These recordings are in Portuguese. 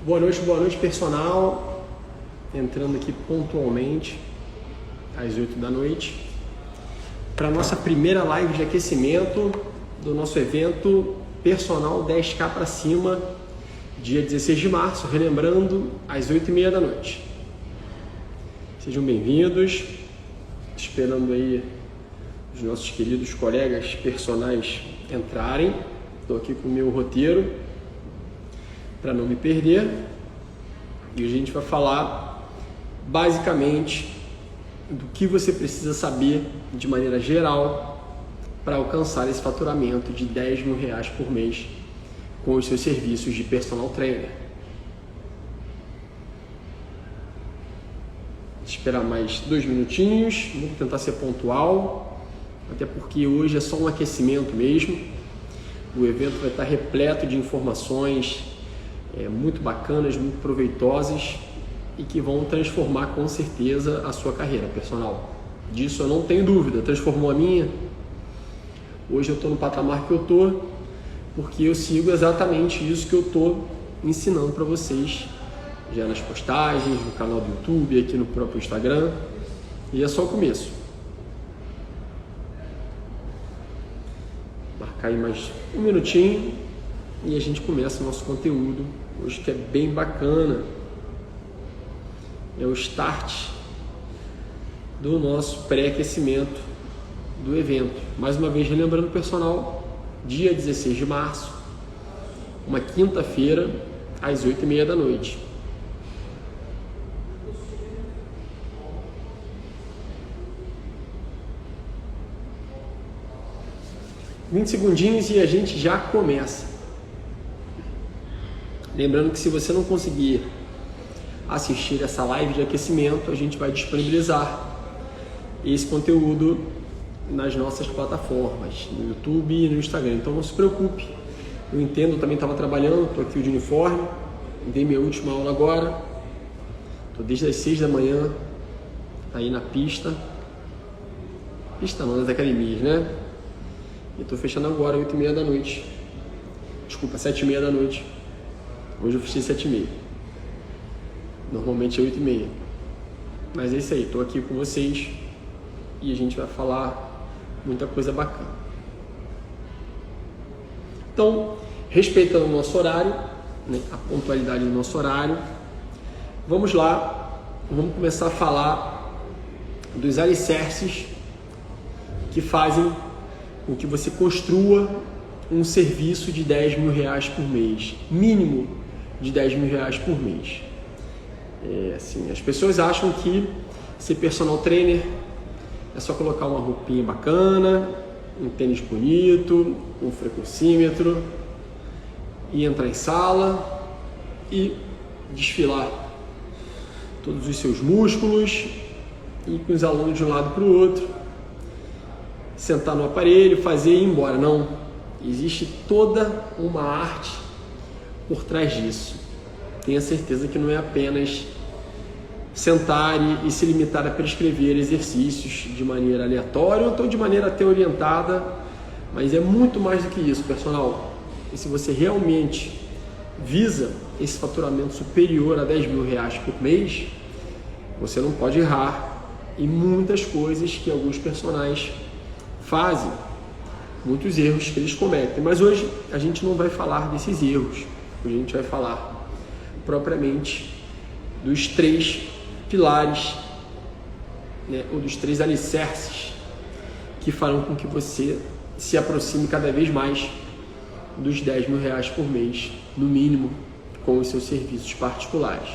Boa noite, personal. Entrando aqui pontualmente às 8 da noite para a nossa primeira live de aquecimento do nosso evento Personal 10K para cima, dia 16 de março, relembrando, às 8h30 da noite. Sejam bem-vindos, esperando aí os nossos queridos colegas personagens entrarem. Estou aqui com o meu roteiro para não me perder, e a gente vai falar basicamente do que você precisa saber de maneira geral para alcançar esse faturamento de R$10 mil por mês com os seus serviços de personal trainer. Vou esperar mais 2 minutinhos, vou tentar ser pontual, até porque hoje é só um aquecimento mesmo. O evento vai estar repleto de informações muito bacanas, muito proveitosas e que vão transformar com certeza a sua carreira personal. Disso eu não tenho dúvida. Transformou a minha? Hoje eu estou no patamar que eu estou porque eu sigo exatamente isso que eu estou ensinando para vocês já nas postagens, no canal do YouTube, aqui no próprio Instagram, e é só o começo. Marcar aí mais 1 minutinho e a gente começa o nosso conteúdo hoje, que é bem bacana. É o start do nosso pré-aquecimento do evento. Mais uma vez, relembrando o personal, dia 16 de março, uma quinta-feira, às 8h30 da noite. $20 segundinhos e a gente já começa. Lembrando que se você não conseguir assistir essa live de aquecimento, a gente vai disponibilizar esse conteúdo nas nossas plataformas, no YouTube e no Instagram. Então não se preocupe, eu entendo, eu também estava trabalhando, estou aqui de uniforme, dei minha última aula agora, estou desde as 6 da manhã aí na pista não, nas academias, né? E estou fechando agora 8h30 da noite, desculpa, 7h30 da noite. Hoje eu fechei 7h30. Normalmente é 8h30. Mas é isso aí, estou aqui com vocês e a gente vai falar muita coisa bacana. Então, respeitando o nosso horário, né, a pontualidade do nosso horário, vamos lá, vamos começar a falar dos alicerces que fazem com que você construa um serviço de R$10 mil por mês, mínimo de R$10 mil por mês. Assim, as pessoas acham que ser personal trainer é só colocar uma roupinha bacana, um tênis bonito, um frequencímetro e entrar em sala e desfilar todos os seus músculos e com os alunos de um lado para o outro, sentar no aparelho, fazer e ir embora. Não, existe toda uma arte por trás disso. Tenha certeza que não é apenas sentar e se limitar a prescrever exercícios de maneira aleatória ou então de maneira até orientada, mas é muito mais do que isso, personal. E se você realmente visa esse faturamento superior a R$10 mil por mês, você não pode errar em muitas coisas que alguns personagens fazem, muitos erros que eles cometem. Mas hoje a gente não vai falar desses erros. Hoje a gente vai falar propriamente dos 3 pilares, né, ou dos 3 alicerces que farão com que você se aproxime cada vez mais dos R$10 mil por mês, no mínimo, com os seus serviços particulares.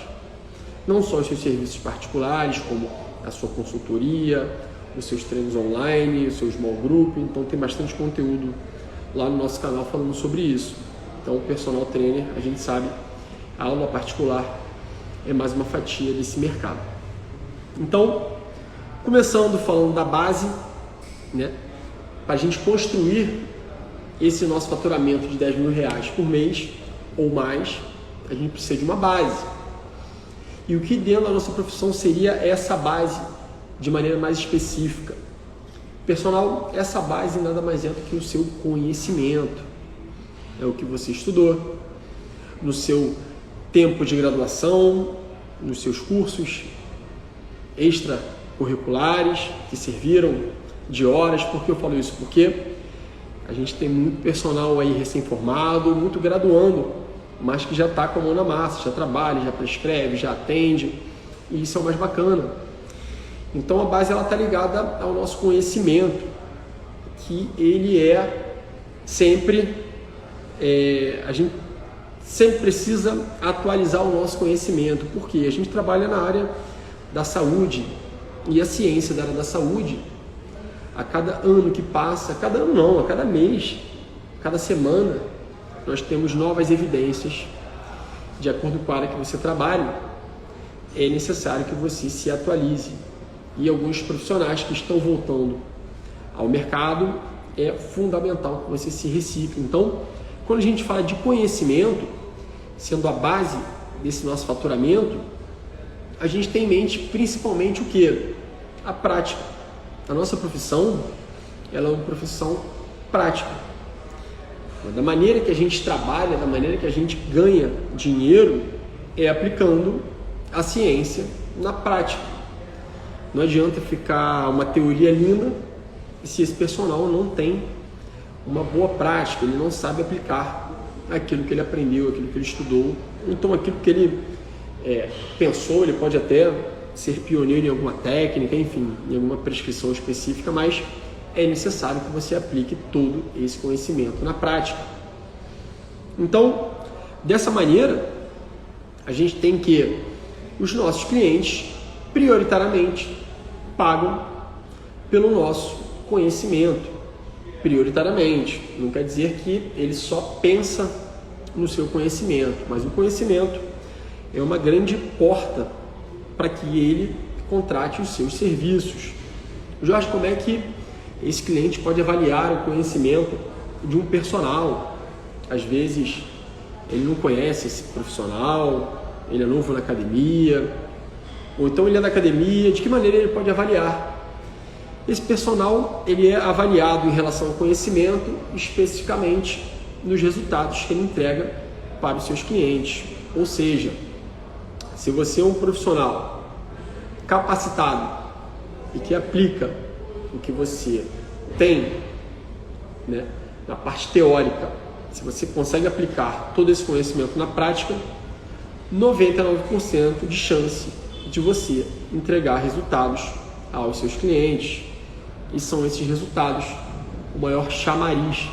Não só os seus serviços particulares, como a sua consultoria, os seus treinos online, o seu small group. Então tem bastante conteúdo lá no nosso canal falando sobre isso. Então, o personal trainer, a gente sabe, a aula particular é mais uma fatia desse mercado. Então, começando falando da base, né, para a gente construir esse nosso faturamento de R$10 mil por mês ou mais, a gente precisa de uma base. E o que dentro da nossa profissão seria essa base de maneira mais específica? Personal, essa base nada mais é do que o seu conhecimento. É o que você estudou, no seu tempo de graduação nos seus cursos extracurriculares que serviram de horas. Por que eu falo isso? Porque a gente tem muito personal aí recém-formado, muito graduando, mas que já está com a mão na massa, já trabalha, já prescreve, já atende, e isso é o mais bacana. Então a base está ligada ao nosso conhecimento, que ele é sempre, a gente sempre precisa atualizar o nosso conhecimento, porque a gente trabalha na área da saúde, e a ciência da área da saúde, a cada ano que passa, a cada mês, cada semana, nós temos novas evidências. De acordo com a área que você trabalha, é necessário que você se atualize. E alguns profissionais que estão voltando ao mercado, é fundamental que você se recicle. Então, quando a gente fala de conhecimento, sendo a base desse nosso faturamento, a gente tem em mente principalmente o quê? A prática. A nossa profissão, ela é uma profissão prática. Da maneira que a gente trabalha, da maneira que a gente ganha dinheiro, é aplicando a ciência na prática. Não adianta ficar uma teoria linda se esse personal não tem uma boa prática, ele não sabe aplicar aquilo que ele aprendeu, aquilo que ele estudou. Então aquilo que ele pensou, ele pode até ser pioneiro em alguma técnica, enfim, em alguma prescrição específica, mas é necessário que você aplique todo esse conhecimento na prática. Então, dessa maneira, a gente tem que os nossos clientes, prioritariamente, pagam pelo nosso conhecimento, prioritariamente. Não quer dizer que ele só pensa no seu conhecimento, mas o conhecimento é uma grande porta para que ele contrate os seus serviços. Jorge, como é que esse cliente pode avaliar o conhecimento de um personal? Às vezes ele não conhece esse profissional, ele é novo na academia, ou então ele é da academia, de que maneira ele pode avaliar? Esse personal ele é avaliado em relação ao conhecimento, especificamente nos resultados que ele entrega para os seus clientes. Ou seja, se você é um profissional capacitado e que aplica o que você tem, né, na parte teórica, se você consegue aplicar todo esse conhecimento na prática, 99% de chance de você entregar resultados aos seus clientes. E são esses resultados o maior chamariz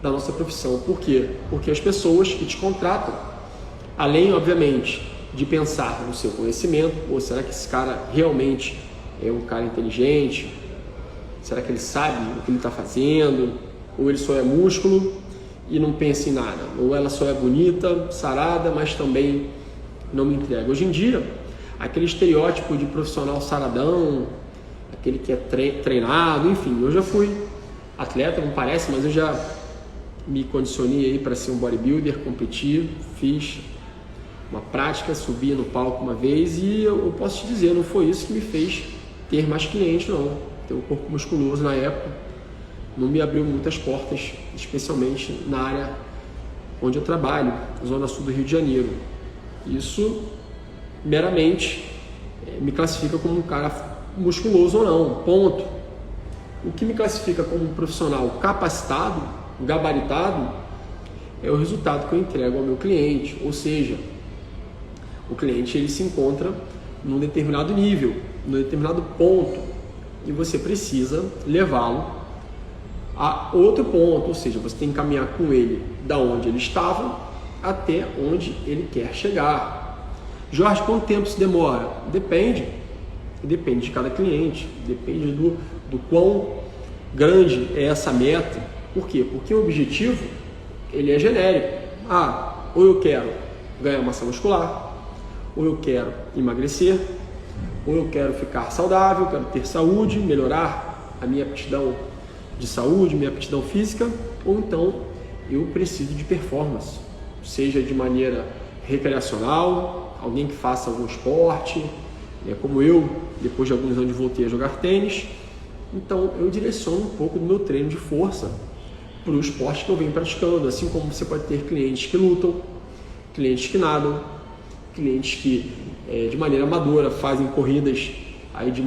da nossa profissão. Por quê? Porque as pessoas que te contratam, além, obviamente, de pensar no seu conhecimento, ou será que esse cara realmente é um cara inteligente? Será que ele sabe o que ele está fazendo? Ou ele só é músculo e não pensa em nada? Ou ela só é bonita, sarada, mas também não me entrega? Hoje em dia, aquele estereótipo de profissional saradão, aquele que é treinado, enfim, eu já fui atleta, não parece, mas eu já me condicionei aí para ser um bodybuilder, competir, fiz uma prática, subi no palco uma vez e eu posso te dizer, não foi isso que me fez ter mais clientes, não. Ter um corpo musculoso na época não me abriu muitas portas, especialmente na área onde eu trabalho, zona sul do Rio de Janeiro. Isso meramente me classifica como um cara musculoso ou não, ponto. O que me classifica como um profissional capacitado, gabaritado, é o resultado que eu entrego ao meu cliente. Ou seja, o cliente ele se encontra num determinado nível, num determinado ponto, e você precisa levá-lo a outro ponto. Ou seja, você tem que caminhar com ele da onde ele estava até onde ele quer chegar. Jorge, quanto tempo isso demora? Depende de cada cliente, depende do quão grande é essa meta. Por quê? Porque o objetivo ele é genérico. Ou eu quero ganhar massa muscular, ou eu quero emagrecer, ou eu quero ficar saudável, quero ter saúde, melhorar a minha aptidão de saúde, minha aptidão física, ou então eu preciso de performance, seja de maneira recreacional, alguém que faça algum esporte, como eu, depois de alguns anos voltei a jogar tênis. Então eu direciono um pouco do meu treino de força para o esporte que eu venho praticando, assim como você pode ter clientes que lutam, clientes que nadam, clientes que de maneira amadora fazem corridas aí de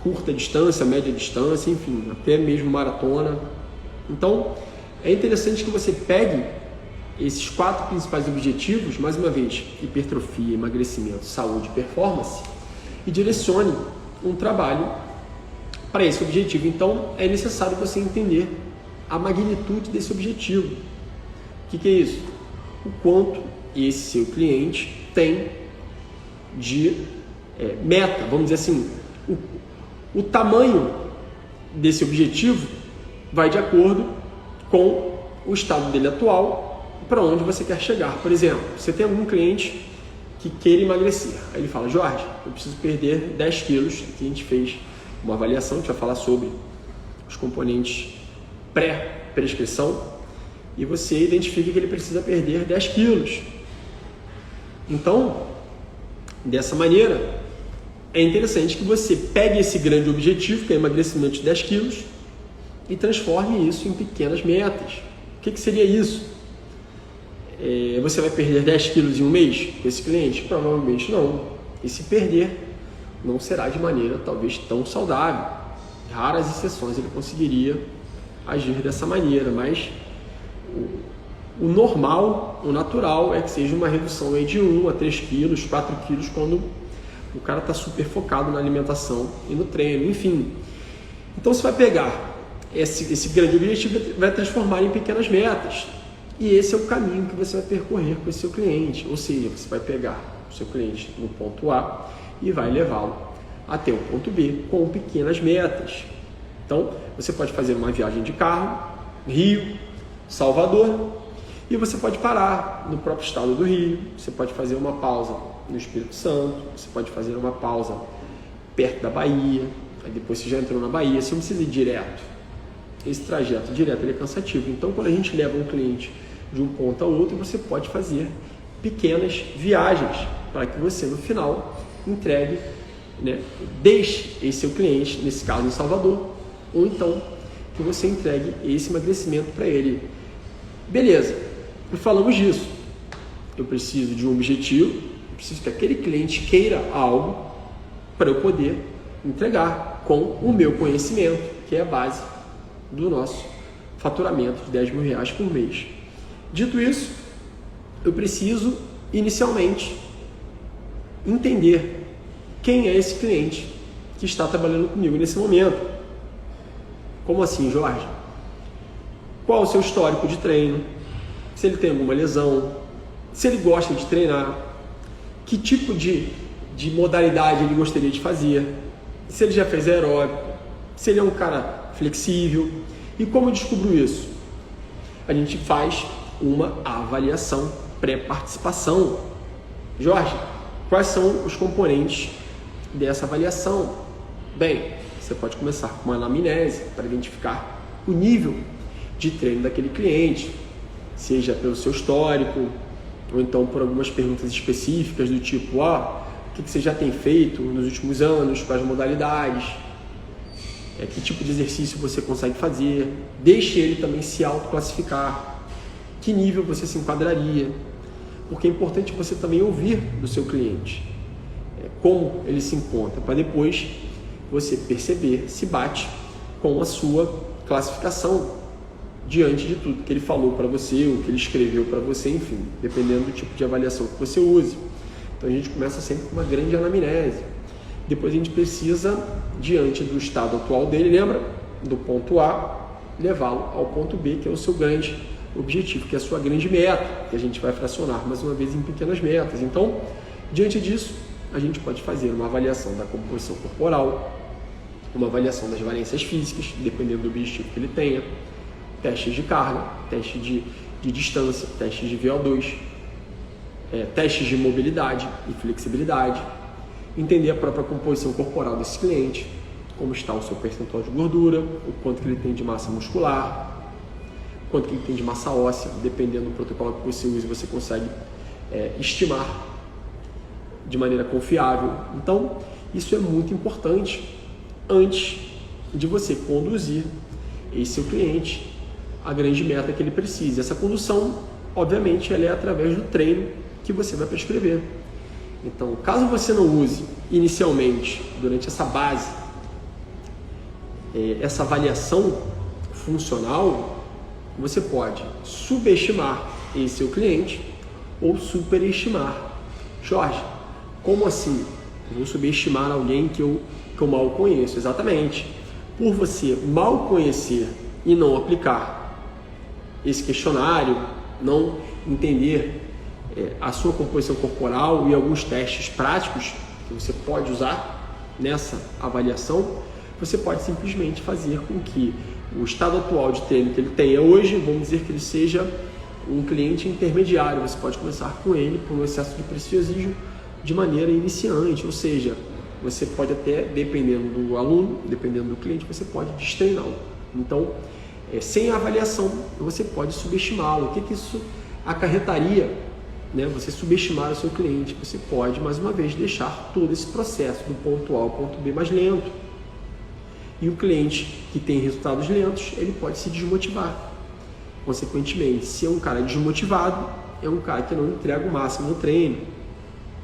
curta distância, média distância, enfim, até mesmo maratona. Então, é interessante que você pegue esses 4 principais objetivos, mais uma vez, hipertrofia, emagrecimento, saúde e performance, e direcione um trabalho para esse objetivo. Então, é necessário você entender a magnitude desse objetivo. O que é isso? O quanto esse seu cliente tem de meta, vamos dizer assim, o tamanho desse objetivo vai de acordo com o estado dele atual, para onde você quer chegar. Por exemplo, você tem algum cliente que queira emagrecer, aí ele fala: Jorge, eu preciso perder 10 quilos. Aqui a gente fez uma avaliação, a gente vai falar sobre os componentes pré-prescrição, e você identifica que ele precisa perder 10 quilos. Então, dessa maneira, é interessante que você pegue esse grande objetivo, que é o emagrecimento de 10 quilos, e transforme isso em pequenas metas. O que seria isso? Você vai perder 10 quilos em um mês com esse cliente? Provavelmente não. E se perder, não será de maneira talvez tão saudável. Raras exceções ele conseguiria agir dessa maneira, mas o normal, o natural é que seja uma redução aí de 1 a 3 quilos, 4 quilos, quando o cara está super focado na alimentação e no treino, enfim. Então você vai pegar esse grande objetivo e vai transformar em pequenas metas. E esse é o caminho que você vai percorrer com esse seu cliente. Ou seja, você vai pegar o seu cliente no ponto A e vai levá-lo até o ponto B com pequenas metas. Então, você pode fazer uma viagem de carro, Rio, Salvador, e você pode parar no próprio estado do Rio, você pode fazer uma pausa no Espírito Santo, você pode fazer uma pausa perto da Bahia, aí depois você já entrou na Bahia, você não precisa ir direto. Esse trajeto direto ele é cansativo. Então, quando a gente leva um cliente de um ponto a outro, você pode fazer pequenas viagens para que você, no final, entregue, deixe esse seu cliente, nesse caso em Salvador, ou então que você entregue esse emagrecimento para ele. Beleza, e falamos disso. Eu preciso de um objetivo, eu preciso que aquele cliente queira algo para eu poder entregar com o meu conhecimento, que é a base do nosso faturamento de 10 mil reais por mês. Dito isso, eu preciso inicialmente entender quem é esse cliente que está trabalhando comigo nesse momento. Como assim, Jorge? Qual o seu histórico de treino? Se ele tem alguma lesão? Se ele gosta de treinar? Que tipo de modalidade ele gostaria de fazer? Se ele já fez aeróbico? Se ele é um cara flexível? E como eu descubro isso? A gente faz uma avaliação pré-participação. Jorge, quais são os componentes dessa avaliação? Bem, você pode começar com uma anamnese para identificar o nível de treino daquele cliente, seja pelo seu histórico, ou então por algumas perguntas específicas do tipo: o que você já tem feito nos últimos anos, quais modalidades, que tipo de exercício você consegue fazer. Deixe ele também se autoclassificar, que nível você se enquadraria, porque é importante você também ouvir do seu cliente como ele se encontra, para depois você perceber se bate com a sua classificação diante de tudo que ele falou para você, o que ele escreveu para você, enfim, dependendo do tipo de avaliação que você use. Então a gente começa sempre com uma grande anamnese. Depois a gente precisa, diante do estado atual dele, lembra? Do ponto A, levá-lo ao ponto B, que é o seu grande objetivo, que é a sua grande meta, que a gente vai fracionar mais uma vez em pequenas metas. Então, diante disso, a gente pode fazer uma avaliação da composição corporal, uma avaliação das valências físicas, dependendo do objetivo que ele tenha, testes de carga, testes de distância, testes de VO2, testes de mobilidade e flexibilidade, entender a própria composição corporal desse cliente, como está o seu percentual de gordura, o quanto que ele tem de massa muscular, o quanto que ele tem de massa óssea, dependendo do protocolo que você use, você consegue estimar de maneira confiável. Então, isso é muito importante antes de você conduzir esse seu cliente à grande meta que ele precisa. Essa condução, obviamente, ela é através do treino que você vai prescrever. Então, caso você não use inicialmente, durante essa base, essa avaliação funcional, você pode subestimar esse seu cliente ou superestimar. Jorge, como assim? Eu vou subestimar alguém que eu mal conheço? Exatamente. Por você mal conhecer e não aplicar esse questionário, não entender a sua composição corporal e alguns testes práticos que você pode usar nessa avaliação, você pode simplesmente fazer com que o estado atual de treino que ele tenha hoje, vamos dizer que ele seja um cliente intermediário, você pode começar com ele por um excesso de preciosismo de maneira iniciante, ou seja, você pode até, dependendo do aluno, dependendo do cliente, você pode destreiná-lo. Então, sem avaliação, você pode subestimá-lo. O que isso acarretaria, né? Você subestimar o seu cliente, você pode, mais uma vez, deixar todo esse processo do ponto A ao ponto B mais lento. E o cliente que tem resultados lentos, ele pode se desmotivar. Consequentemente, se é um cara desmotivado, é um cara que não entrega o máximo no treino.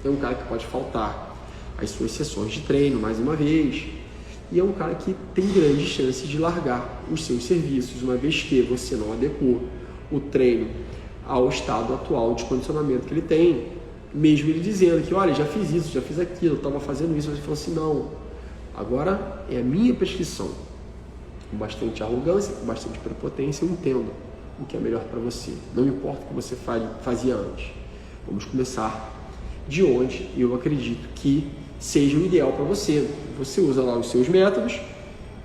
É um cara que pode faltar as suas sessões de treino mais uma vez. E é um cara que tem grandes chances de largar os seus serviços, uma vez que você não adequou o treino ao estado atual de condicionamento que ele tem. Mesmo ele dizendo que, olha, já fiz isso, já fiz aquilo, estava fazendo isso, você falou assim, não, agora é a minha prescrição. Com bastante arrogância, com bastante prepotência, eu entendo o que é melhor para você. Não importa o que você fazia antes. Vamos começar de onde eu acredito que seja o ideal para você. Você usa lá os seus métodos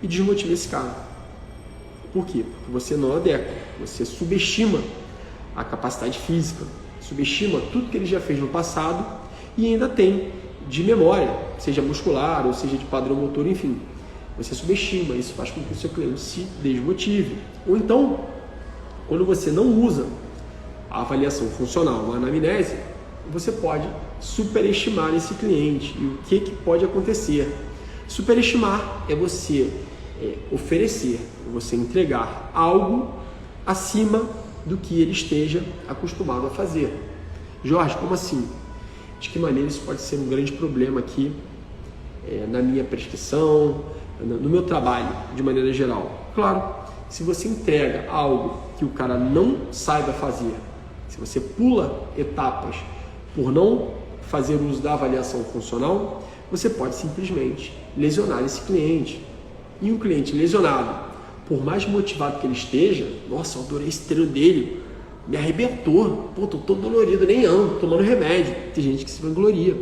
e desmotiva esse cara. Por quê? Porque você não adequa, você subestima a capacidade física, subestima tudo que ele já fez no passado e ainda tem de memória, seja muscular ou seja de padrão motor, enfim. Você subestima, isso faz com que o seu cliente se desmotive. Ou então, quando você não usa a avaliação funcional, uma anamnese, você pode superestimar esse cliente. E o que pode acontecer? Superestimar é você oferecer, você entregar algo acima do que ele esteja acostumado a fazer. Jorge, como assim? De que maneira isso pode ser um grande problema aqui na minha prescrição, no meu trabalho, de maneira geral? Claro, se você entrega algo que o cara não saiba fazer, se você pula etapas por não fazer uso da avaliação funcional, você pode simplesmente lesionar esse cliente. E um cliente lesionado, por mais motivado que ele esteja, nossa, eu adorei esse treino dele, me arrebentou, pô, tô todo dolorido, nem ando, tomando remédio. Tem gente que se vangloria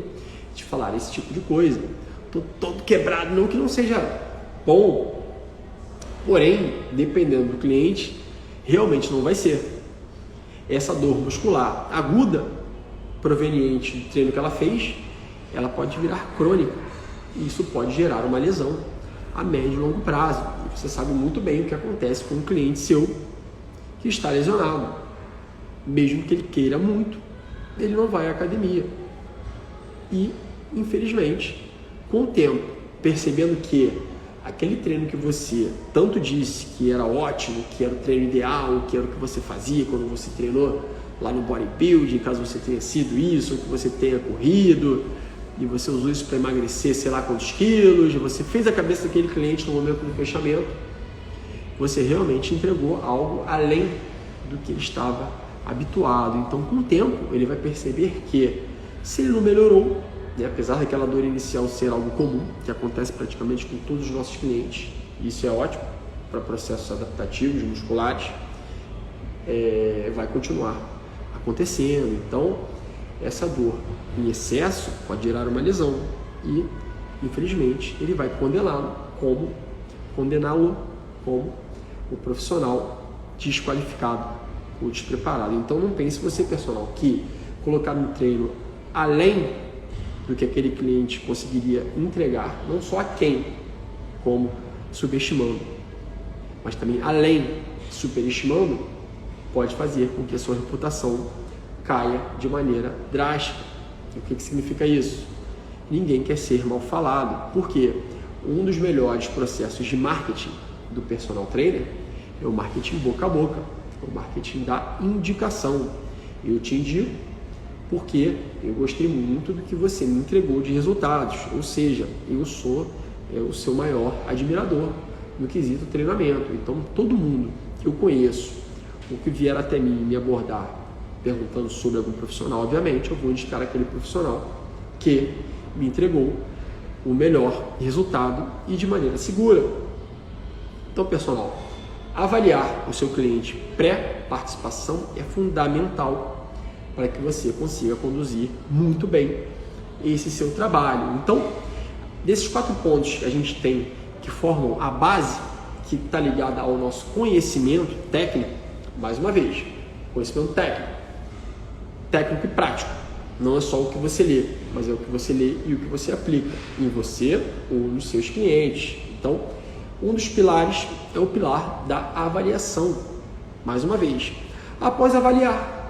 de falar esse tipo de coisa. Tô todo quebrado, não que não seja bom, porém, dependendo do cliente, realmente não vai ser. Essa dor muscular aguda, proveniente do treino que ela fez, ela pode virar crônica. E isso pode gerar uma lesão a médio e longo prazo. E você sabe muito bem o que acontece com um cliente seu que está lesionado. Mesmo que ele queira muito, ele não vai à academia. E, infelizmente, com o tempo, percebendo que aquele treino que você tanto disse que era ótimo, que era o treino ideal, que era o que você fazia quando você treinou lá no bodybuilding, caso você tenha sido isso, ou que você tenha corrido, e você usou isso para emagrecer sei lá quantos quilos, você fez a cabeça daquele cliente no momento do fechamento, você realmente entregou algo além do que ele estava habituado. Então, com o tempo, ele vai perceber que se ele não melhorou, né, apesar daquela dor inicial ser algo comum, que acontece praticamente com todos os nossos clientes, e isso é ótimo para processos adaptativos, musculares, vai continuar acontecendo. Então, essa dor em excesso pode gerar uma lesão e, infelizmente, ele vai condená-lo como o profissional desqualificado ou despreparado. Então, não pense você, personal, que colocar no treino além do que aquele cliente conseguiria entregar, não só a quem, como subestimando, mas também além, superestimando, pode fazer com que a sua reputação caia de maneira drástica. O que significa isso? Ninguém quer ser mal falado, porque um dos melhores processos de marketing do personal trainer é o marketing boca a boca, o marketing da indicação. Eu te indico porque eu gostei muito do que você me entregou de resultados, ou seja, eu sou o seu maior admirador no quesito treinamento. Então, todo mundo que eu conheço, ou que vier até mim me abordar perguntando sobre algum profissional, obviamente eu vou indicar aquele profissional que me entregou o melhor resultado e de maneira segura. Então, pessoal, avaliar o seu cliente pré-participação é fundamental para que você consiga conduzir muito bem esse seu trabalho. Então, desses 4 pontos que a gente tem que formam a base, que está ligada ao nosso conhecimento técnico, mais uma vez, conhecimento técnico e prático. Não é só o que você lê, mas é o que você lê e o que você aplica em você ou nos seus clientes. Então, um dos pilares é o pilar da avaliação. Mais uma vez, após avaliar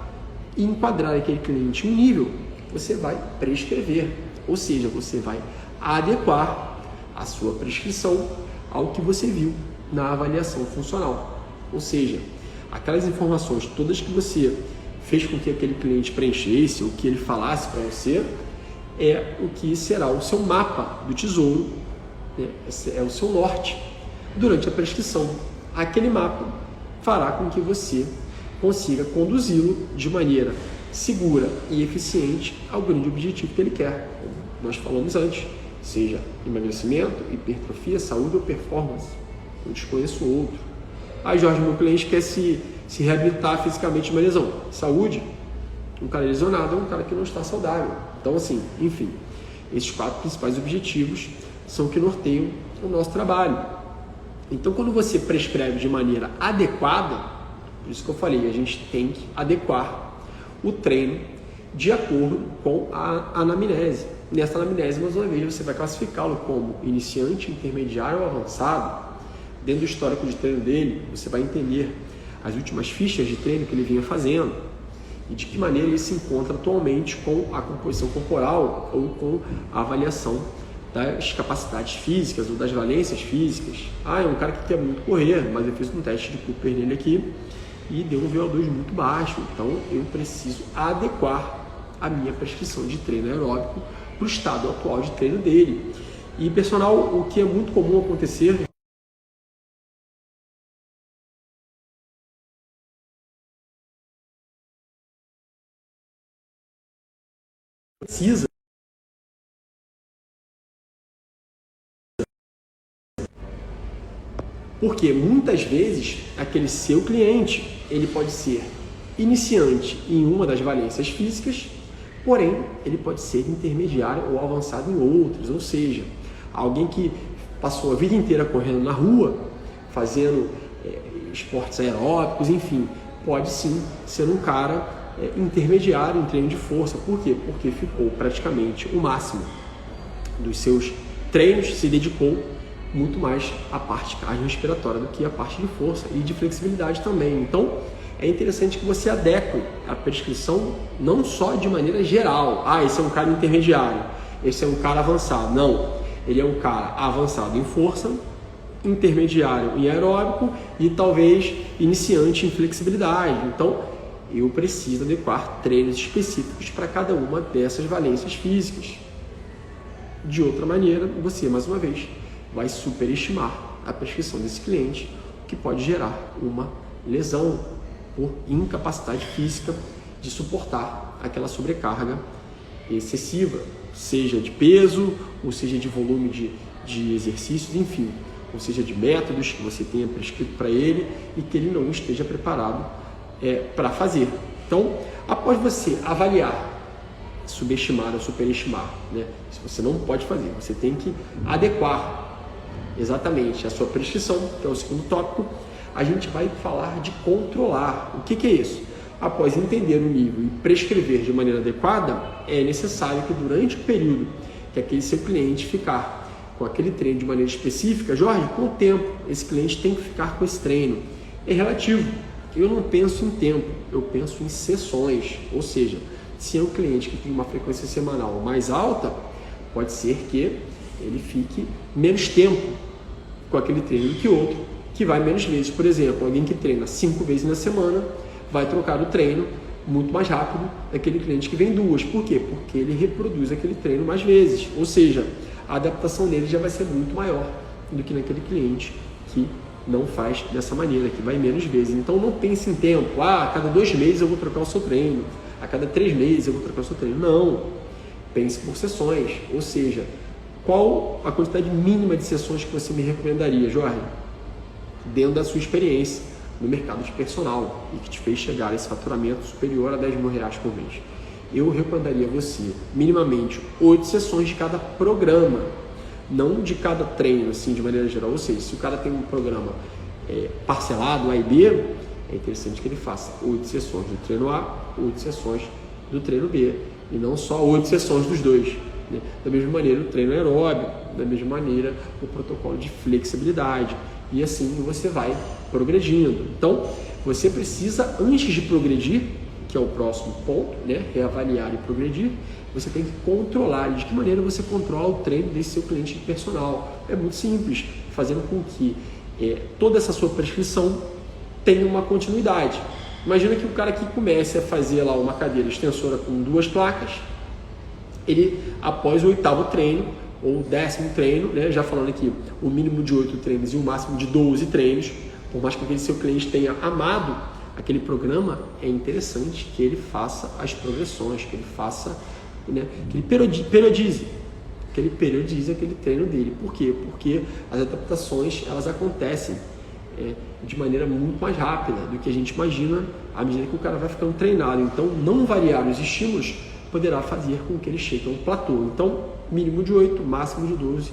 e enquadrar aquele cliente em um nível, você vai prescrever, ou seja, você vai adequar a sua prescrição ao que você viu na avaliação funcional. Ou seja, aquelas informações todas que você fez com que aquele cliente preenchesse, ou que ele falasse para você, é o que será o seu mapa do tesouro, né? É o seu norte durante a prescrição. Aquele mapa fará com que você consiga conduzi-lo de maneira segura e eficiente ao grande objetivo que ele quer, como nós falamos antes, seja emagrecimento, hipertrofia, saúde ou performance. Eu desconheço outro. Jorge, meu cliente quer se reabilitar fisicamente de uma lesão. Saúde, um cara lesionado é um cara que não está saudável. Então, assim, enfim, esses 4 principais objetivos são que norteiam o nosso trabalho. Então, quando você prescreve de maneira adequada, por isso que eu falei, a gente tem que adequar o treino de acordo com a anamnese. Nessa anamnese, mais uma vez, você vai classificá-lo como iniciante, intermediário ou avançado. Dentro do histórico de treino dele, você vai entender as últimas fichas de treino que ele vinha fazendo e de que maneira ele se encontra atualmente com a composição corporal ou com a avaliação das capacidades físicas ou das valências físicas. É um cara que quer muito correr, mas eu fiz um teste de Cooper nele aqui e deu um VO2 muito baixo, então eu preciso adequar a minha prescrição de treino aeróbico para o estado atual de treino dele. E, pessoal, o que é muito comum acontecer precisa porque muitas vezes aquele seu cliente ele pode ser iniciante em uma das valências físicas, porém ele pode ser intermediário ou avançado em outras, ou seja, alguém que passou a vida inteira correndo na rua, fazendo esportes aeróbicos, enfim, pode sim ser um cara intermediário em treino de força. Por quê? Porque ficou praticamente o máximo dos seus treinos, se dedicou muito mais à parte cardiorrespiratória do que à parte de força e de flexibilidade também. Então, é interessante que você adeque a prescrição não só de maneira geral. Esse é um cara intermediário, esse é um cara avançado. Não, ele é um cara avançado em força, intermediário em aeróbico e talvez iniciante em flexibilidade. Então, eu preciso adequar treinos específicos para cada uma dessas valências físicas. De outra maneira, você, mais uma vez, vai superestimar a prescrição desse cliente, o que pode gerar uma lesão por incapacidade física de suportar aquela sobrecarga excessiva, seja de peso, ou seja de volume de exercícios, enfim, ou seja de métodos que você tenha prescrito para ele e que ele não esteja preparado para fazer. Então, após você avaliar, subestimar ou superestimar, né? Se você não pode fazer, você tem que adequar exatamente a sua prescrição, que é o segundo tópico. A gente vai falar de controlar. O que é isso? Após entender o nível e prescrever de maneira adequada, é necessário que durante o período que aquele seu cliente ficar com aquele treino de maneira específica, Jorge, quanto tempo esse cliente tem que ficar com esse treino? É relativo. Eu não penso em tempo, eu penso em sessões. Ou seja, se é um cliente que tem uma frequência semanal mais alta, pode ser que ele fique menos tempo com aquele treino do que outro, que vai menos vezes. Por exemplo, alguém que treina 5 vezes na semana vai trocar o treino muito mais rápido daquele cliente que vem 2. Por quê? Porque ele reproduz aquele treino mais vezes, ou seja, a adaptação dele já vai ser muito maior do que naquele cliente que não faz dessa maneira, que vai menos vezes. Então não pense em tempo, a cada 2 meses eu vou trocar o seu treino, a cada 3 meses eu vou trocar o seu treino. Não, pense por sessões, ou seja, qual a quantidade mínima de sessões que você me recomendaria, Jorge? Dentro da sua experiência no mercado de personal e que te fez chegar a esse faturamento superior a R$10 mil por mês. Eu recomendaria você minimamente 8 sessões de cada programa, não de cada treino, assim, de maneira geral. Ou seja, se o cara tem um programa parcelado, A e B, é interessante que ele faça 8 sessões do treino A, 8 sessões do treino B, e não só 8 sessões dos dois. Né? Da mesma maneira, o treino aeróbio, da mesma maneira, o protocolo de flexibilidade, e assim você vai progredindo. Então, você precisa, antes de progredir, que é o próximo ponto, né? Reavaliar e progredir, você tem que controlar. E de que maneira você controla o treino desse seu cliente personal? É muito simples, fazendo com que toda essa sua prescrição tenha uma continuidade. Imagina que o cara que comece a fazer lá uma cadeira extensora com 2 placas, ele, após o 8º treino, ou 10º treino, né, já falando aqui, o mínimo de 8 treinos e o máximo de 12 treinos, por mais que aquele seu cliente tenha amado aquele programa, é interessante que ele faça as progressões, que ele faça, né, que ele periodize aquele treino dele. Por quê? Porque as adaptações, elas acontecem de maneira muito mais rápida do que a gente imagina à medida que o cara vai ficando treinado. Então, não variar os estímulos poderá fazer com que ele chegue a um platô. Então, mínimo de 8, máximo de 12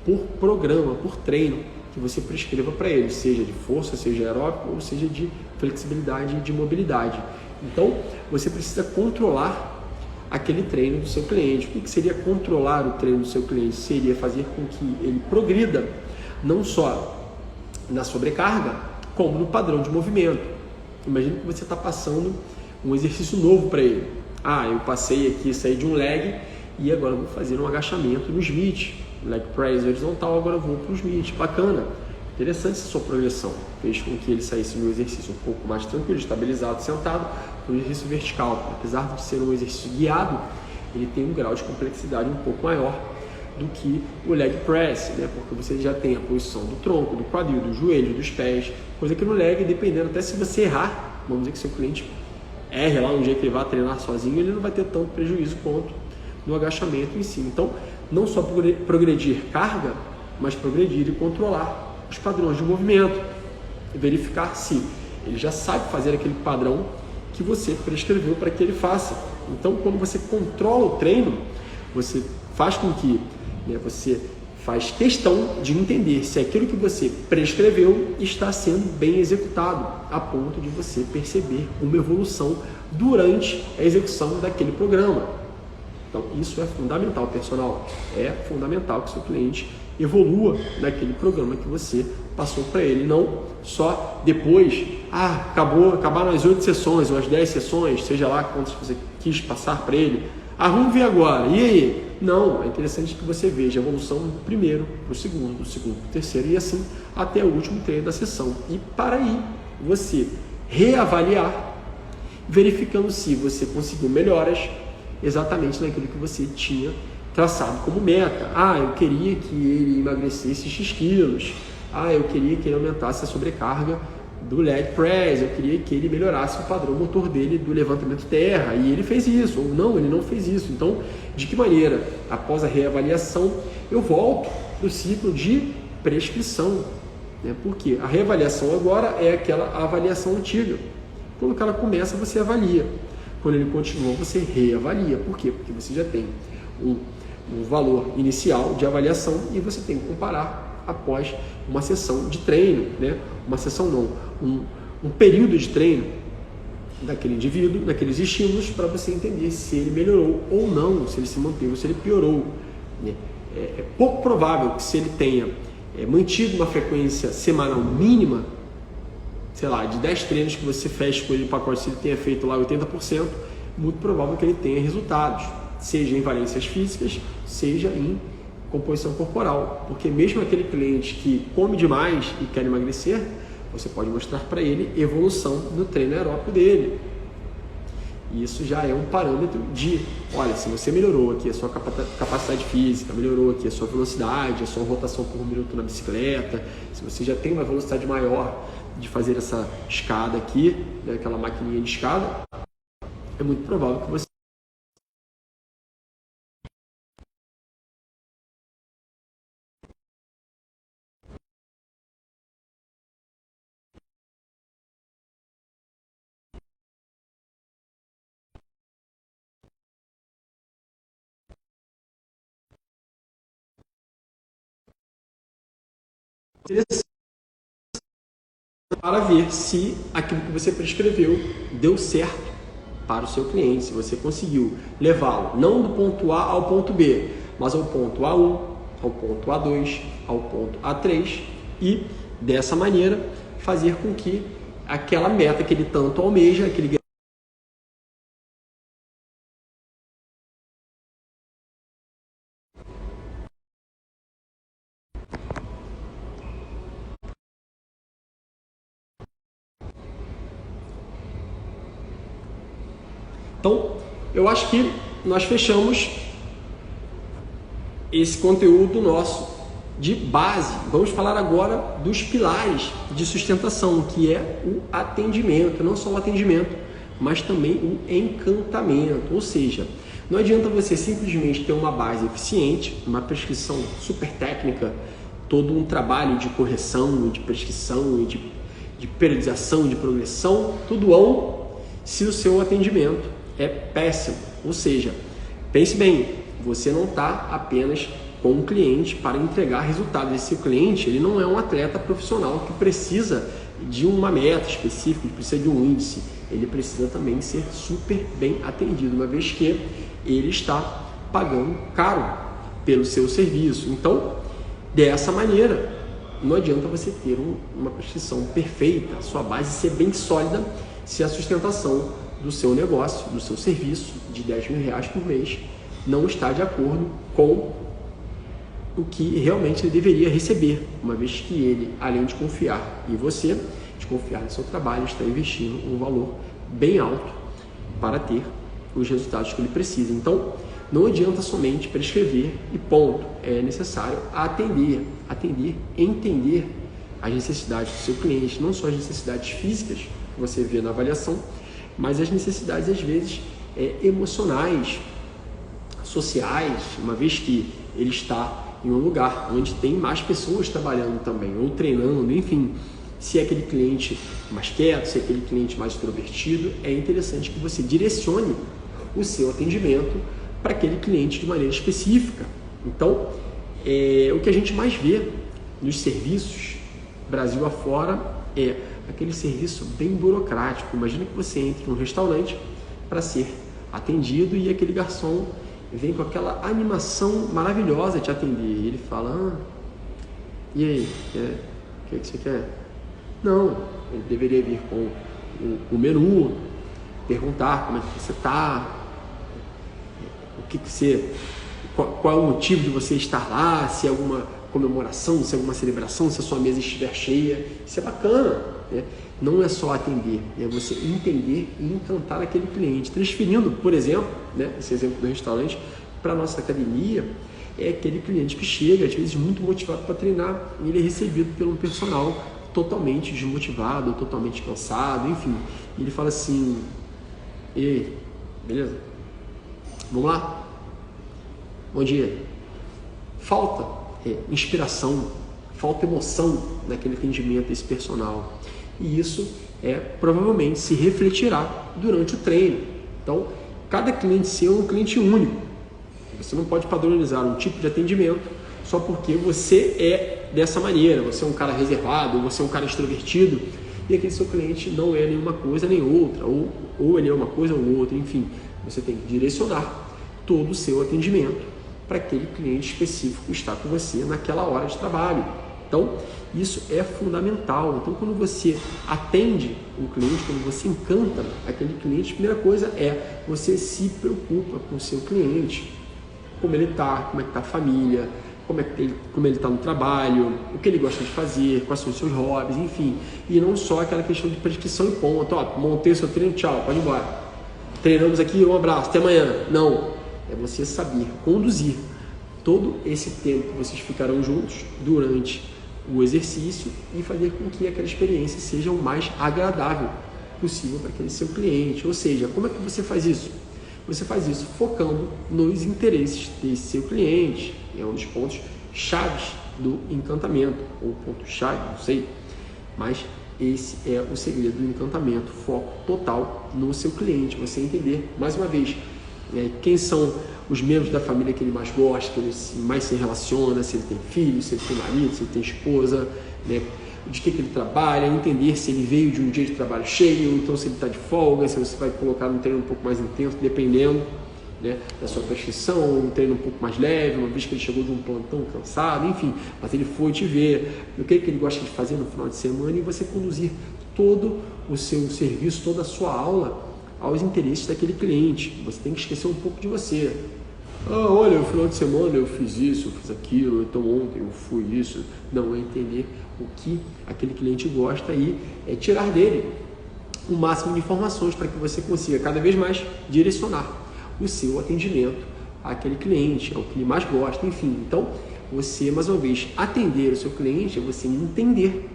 por programa, por treino que você prescreva para ele, seja de força, seja aeróbico ou seja de flexibilidade e de mobilidade. Então, você precisa controlar aquele treino do seu cliente. O que seria controlar o treino do seu cliente? Seria fazer com que ele progrida não só na sobrecarga, como no padrão de movimento. Imagina que você está passando um exercício novo para ele. Eu passei aqui, saí de um leg e agora vou fazer um agachamento no Smith, leg press horizontal, agora vou para o Smith. Bacana, interessante essa sua progressão. Fez com que ele saísse no exercício um pouco mais tranquilo, estabilizado, sentado, para o exercício vertical. Apesar de ser um exercício guiado, ele tem um grau de complexidade um pouco maior do que o leg press, né? Porque você já tem a posição do tronco, do quadril, do joelho, dos pés, coisa que no leg, dependendo, até se você errar, vamos dizer que seu cliente erre lá um dia que ele vai treinar sozinho, ele não vai ter tanto prejuízo quanto no agachamento em si. Então, não só progredir carga, mas progredir e controlar os padrões de movimento, e verificar se ele já sabe fazer aquele padrão que você prescreveu para que ele faça. Então, quando você controla o treino, você faz com que você faz questão de entender se aquilo que você prescreveu está sendo bem executado, a ponto de você perceber uma evolução durante a execução daquele programa. Então, isso é fundamental, personal. É fundamental que o seu cliente evolua naquele programa que você passou para ele, não só depois, acabaram as 8 sessões ou as 10 sessões, seja lá quantas você quis passar para ele, vamos ver agora, e aí? Não, é interessante que você veja a evolução do primeiro para o segundo, do segundo para o terceiro e assim até o último treino da sessão. E para aí você reavaliar, verificando se você conseguiu melhoras exatamente naquilo que você tinha traçado como meta. Eu queria que ele emagrecesse X quilos. Eu queria que ele aumentasse a sobrecarga do leg press, eu queria que ele melhorasse o padrão motor dele do levantamento terra, e ele fez isso, ou não, ele não fez isso. Então, de que maneira, após a reavaliação, eu volto para o ciclo de prescrição, né? Porque a reavaliação agora é aquela avaliação antiga. Quando o cara começa, você avalia. Quando ele continua, você reavalia. Por quê? Porque você já tem um valor inicial de avaliação e você tem que comparar após uma sessão de treino, né? Uma sessão não, um período de treino daquele indivíduo, daqueles estímulos, para você entender se ele melhorou ou não, se ele se manteve ou se ele piorou, né? É pouco provável que se ele tenha mantido uma frequência semanal mínima, sei lá, de 10 treinos que você fecha com ele no pacote, se ele tenha feito lá 80%, muito provável que ele tenha resultados, seja em valências físicas, seja em composição corporal, porque mesmo aquele cliente que come demais e quer emagrecer, você pode mostrar para ele evolução no treino aeróbico dele. E isso já é um parâmetro de, olha, se você melhorou aqui a sua capacidade física, melhorou aqui a sua velocidade, a sua rotação por minuto na bicicleta, se você já tem uma velocidade maior de fazer essa escada aqui, né, aquela maquininha de escada, é muito provável que você para ver se aquilo que você prescreveu deu certo para o seu cliente, se você conseguiu levá-lo não do ponto A ao ponto B, mas ao ponto A1, ao ponto A2, ao ponto A3 e dessa maneira fazer com que aquela meta que ele tanto almeja, aquele Então, eu acho que nós fechamos esse conteúdo nosso de base. Vamos falar agora dos pilares de sustentação, que é o atendimento, não só o atendimento, mas também o encantamento. Ou seja, não adianta você simplesmente ter uma base eficiente, uma prescrição super técnica, todo um trabalho de correção, de prescrição, de periodização, de progressão, tudo bom, se o seu atendimento é péssimo. Ou seja, pense bem, você não está apenas com um cliente para entregar resultados. Esse cliente, ele não é um atleta profissional que precisa de uma meta específica, precisa de um índice. Ele precisa também ser super bem atendido, uma vez que ele está pagando caro pelo seu serviço. Então, dessa maneira, não adianta você ter uma prescrição perfeita, sua base ser bem sólida, se a sustentação do seu negócio, do seu serviço de R$10.000 por mês não está de acordo com o que realmente ele deveria receber, uma vez que ele, além de confiar em você, de confiar no seu trabalho, está investindo um valor bem alto para ter os resultados que ele precisa. Então, não adianta somente prescrever e ponto. É necessário atender, entender as necessidades do seu cliente, não só as necessidades físicas que você vê na avaliação, mas as necessidades, às vezes, emocionais, sociais, uma vez que ele está em um lugar onde tem mais pessoas trabalhando também, ou treinando, enfim. Se é aquele cliente mais quieto, se é aquele cliente mais extrovertido, é interessante que você direcione o seu atendimento para aquele cliente de maneira específica. Então, o que a gente mais vê nos serviços Brasil afora é aquele serviço bem burocrático. Imagina que você entre num restaurante para ser atendido e aquele garçom vem com aquela animação maravilhosa de te atender. E ele fala, e aí, o que você quer? Não, ele deveria vir com o menu, perguntar como é que você está, qual é o motivo de você estar lá, se é alguma comemoração, se é alguma celebração, se a sua mesa estiver cheia. Isso é bacana, né? Não é só atender, é você entender e encantar aquele cliente. Transferindo, por exemplo, né, esse exemplo do restaurante, para a nossa academia, é aquele cliente que chega, às vezes, muito motivado para treinar, e ele é recebido por um personal totalmente desmotivado, totalmente cansado, enfim. E ele fala assim, ei, beleza? Vamos lá? Bom dia. Falta inspiração, falta emoção naquele atendimento desse personal. E isso provavelmente se refletirá durante o treino. Então, cada cliente seu é um cliente único. Você não pode padronizar um tipo de atendimento só porque você é dessa maneira. Você é um cara reservado, ou você é um cara extrovertido, e aquele seu cliente não é nenhuma coisa nem outra, ou ele é uma coisa ou outra, enfim. Você tem que direcionar todo o seu atendimento para aquele cliente específico que está com você naquela hora de trabalho. Então, isso é fundamental. Então, quando você atende um cliente, quando você encanta aquele cliente, a primeira coisa é você se preocupa com o seu cliente. Como ele está, como é que está a família, como ele está no trabalho, o que ele gosta de fazer, quais são os seus hobbies, enfim. E não só aquela questão de prescrição e ponto. Ó, montei o seu treino, tchau, pode ir embora. treinamos aqui, um abraço, até amanhã. Não, é você saber conduzir todo esse tempo que vocês ficarão juntos durante o exercício e fazer com que aquela experiência seja o mais agradável possível para aquele seu cliente. Ou seja, como é que você faz isso? Você faz isso focando nos interesses desse seu cliente. É um dos pontos chaves do encantamento, ou ponto-chave, não sei. Mas esse é o segredo do encantamento, foco total no seu cliente. Você entender, mais uma vez, quem são os membros da família que ele mais gosta, que ele mais se relaciona, se ele tem filho, se ele tem marido, se ele tem esposa, né? De que ele trabalha, entender se ele veio de um dia de trabalho cheio, então se ele está de folga, se você vai colocar um treino um pouco mais intenso, dependendo, né, da sua prescrição, um treino um pouco mais leve, uma vez que ele chegou de um plantão cansado, enfim, mas ele foi te ver, o que ele gosta de fazer no final de semana, e você conduzir todo o seu serviço, toda a sua aula aos interesses daquele cliente. Você tem que esquecer um pouco de você. Olha, no final de semana eu fiz isso, eu fiz aquilo, então ontem eu fui isso. Não, é entender o que aquele cliente gosta e tirar dele o máximo de informações para que você consiga cada vez mais direcionar o seu atendimento àquele cliente, ao que ele mais gosta, enfim. Então, você, mais uma vez, atender o seu cliente é você entender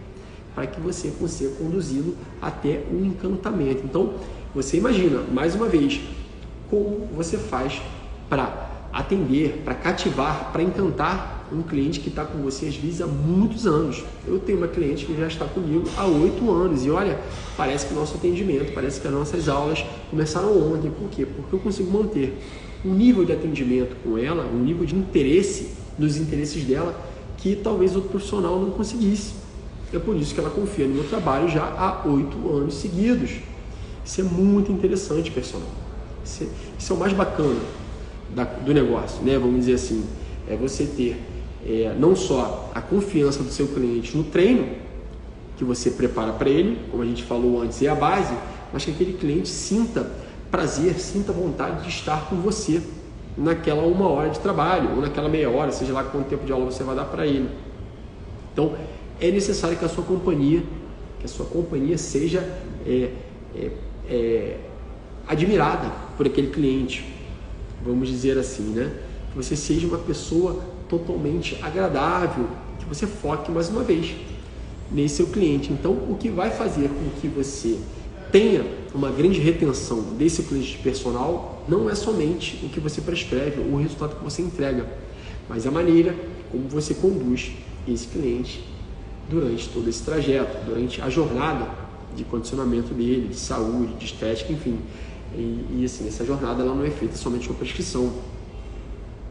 para que você consiga conduzi-lo até o encantamento. Então, você imagina, mais uma vez, como você faz para atender, para cativar, para encantar um cliente que está com você às vezes há muitos anos. Eu tenho uma cliente que já está comigo há 8 anos e olha, parece que o nosso atendimento, parece que as nossas aulas começaram ontem. Por quê? Porque eu consigo manter um nível de atendimento com ela, um nível de interesse nos interesses dela que talvez outro profissional não conseguisse. É por isso que ela confia no meu trabalho já há 8 anos seguidos. Isso é muito interessante, pessoal. Isso é o mais bacana do negócio, né? Vamos dizer assim, é você ter não só a confiança do seu cliente no treino que você prepara para ele, como a gente falou antes, é a base, mas que aquele cliente sinta prazer, sinta vontade de estar com você naquela 1 hora de trabalho, ou naquela meia hora, seja lá quanto tempo de aula você vai dar para ele. Então, é necessário que a sua companhia seja admirada por aquele cliente, vamos dizer assim, né? Que você seja uma pessoa totalmente agradável, que você foque mais uma vez nesse seu cliente. Então, o que vai fazer com que você tenha uma grande retenção desse cliente personal não é somente o que você prescreve, o resultado que você entrega, mas a maneira como você conduz esse cliente durante todo esse trajeto, durante a jornada de condicionamento dele, de saúde, de estética, enfim. E assim, essa jornada ela não é feita somente com prescrição.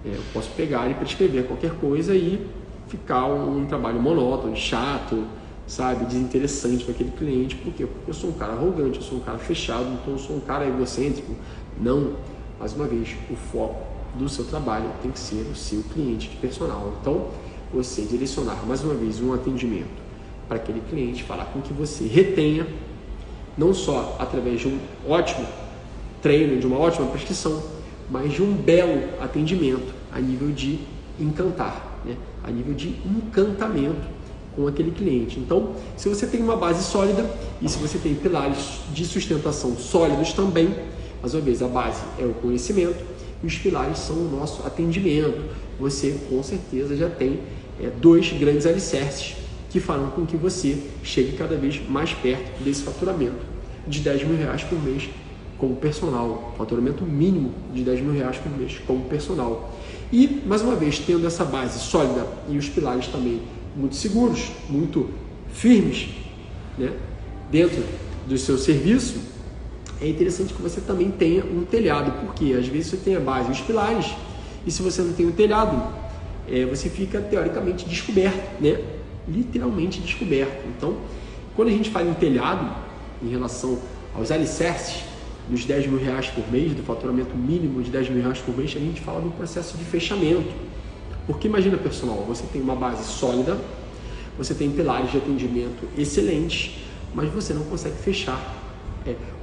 Eu posso pegar e prescrever qualquer coisa e ficar um trabalho monótono, chato, sabe, desinteressante para aquele cliente. Por quê? Porque eu sou um cara arrogante, eu sou um cara fechado, então eu sou um cara egocêntrico. Não, mais uma vez, o foco do seu trabalho tem que ser o seu cliente de personal. Então, você direcionar mais uma vez um atendimento para aquele cliente, falar com que você retenha, não só através de um ótimo treino, de uma ótima prescrição, mas de um belo atendimento a nível de encantar, né? A nível de encantamento com aquele cliente. Então, se você tem uma base sólida e se você tem pilares de sustentação sólidos também, mais uma vez, a base é o conhecimento e os pilares são o nosso atendimento. Você, com certeza, já tem 2 grandes alicerces que farão com que você chegue cada vez mais perto desse faturamento de R$10 mil por mês como personal, faturamento mínimo de R$10 mil por mês como personal. E, mais uma vez, tendo essa base sólida e os pilares também muito seguros, muito firmes, né, dentro do seu serviço, é interessante que você também tenha um telhado, porque às vezes você tem a base e os pilares, e se você não tem o telhado, você fica teoricamente descoberto, né? Literalmente descoberto. Então, quando a gente fala em telhado, em relação aos alicerces dos R$10 mil por mês, do faturamento mínimo de R$10 mil por mês, a gente fala do processo de fechamento. Porque imagina, pessoal, você tem uma base sólida, você tem pilares de atendimento excelentes, mas você não consegue fechar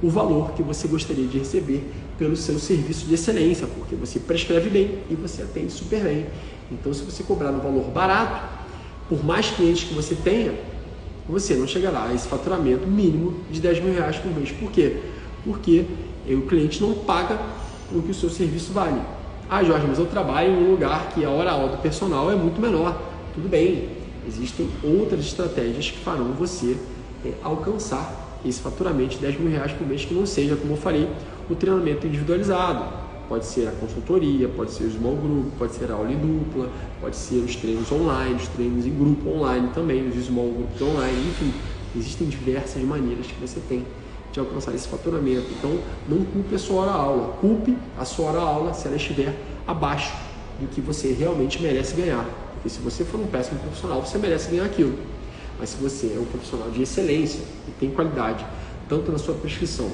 o valor que você gostaria de receber pelo seu serviço de excelência, porque você prescreve bem e você atende super bem. Então, se você cobrar um valor barato, por mais clientes que você tenha, você não chegará a esse faturamento mínimo de R$10 mil por mês. Por quê? porque o cliente não paga o que o seu serviço vale. Ah, Jorge, mas eu trabalho em um lugar que a hora do personal é muito menor. Tudo bem, existem outras estratégias que farão você alcançar esse faturamento de 10 mil reais por mês, que não seja, como eu falei, o treinamento individualizado. Pode ser a consultoria, pode ser o small group, pode ser a aula em dupla, pode ser os treinos online, os treinos em grupo online também, os small groups online, enfim, existem diversas maneiras que você tem de alcançar esse faturamento. Então, não culpe a sua hora-aula, culpe a sua hora-aula se ela estiver abaixo do que você realmente merece ganhar. Porque se você for um péssimo profissional, você merece ganhar aquilo. Mas se você é um profissional de excelência e tem qualidade, tanto na sua prescrição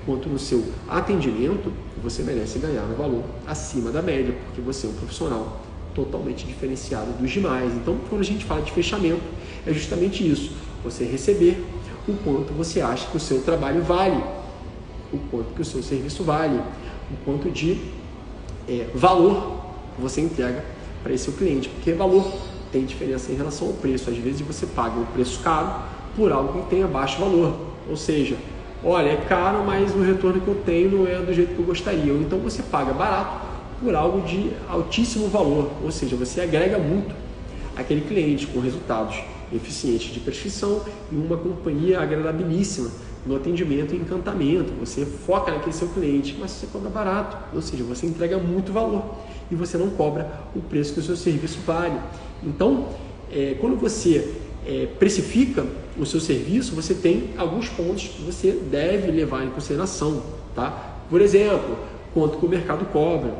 quanto no seu atendimento, você merece ganhar um valor acima da média, porque você é um profissional totalmente diferenciado dos demais. Então, quando a gente fala de fechamento, é justamente isso, você receber o quanto você acha que o seu trabalho vale, o quanto que o seu serviço vale, o quanto de valor você entrega para esse seu cliente, porque valor tem diferença em relação ao preço. Às vezes você paga um preço caro por algo que tenha baixo valor, ou seja, olha, é caro, mas o retorno que eu tenho não é do jeito que eu gostaria. Ou então você paga barato por algo de altíssimo valor, ou seja, você agrega muito aquele cliente com resultados eficientes de prescrição e uma companhia agradabilíssima no atendimento e encantamento. Você foca naquele seu cliente, mas você cobra barato, ou seja, você entrega muito valor e você não cobra o preço que o seu serviço vale. Então, quando você precifica o seu serviço, você tem alguns pontos que você deve levar em consideração, tá? Por exemplo, quanto que o mercado cobra,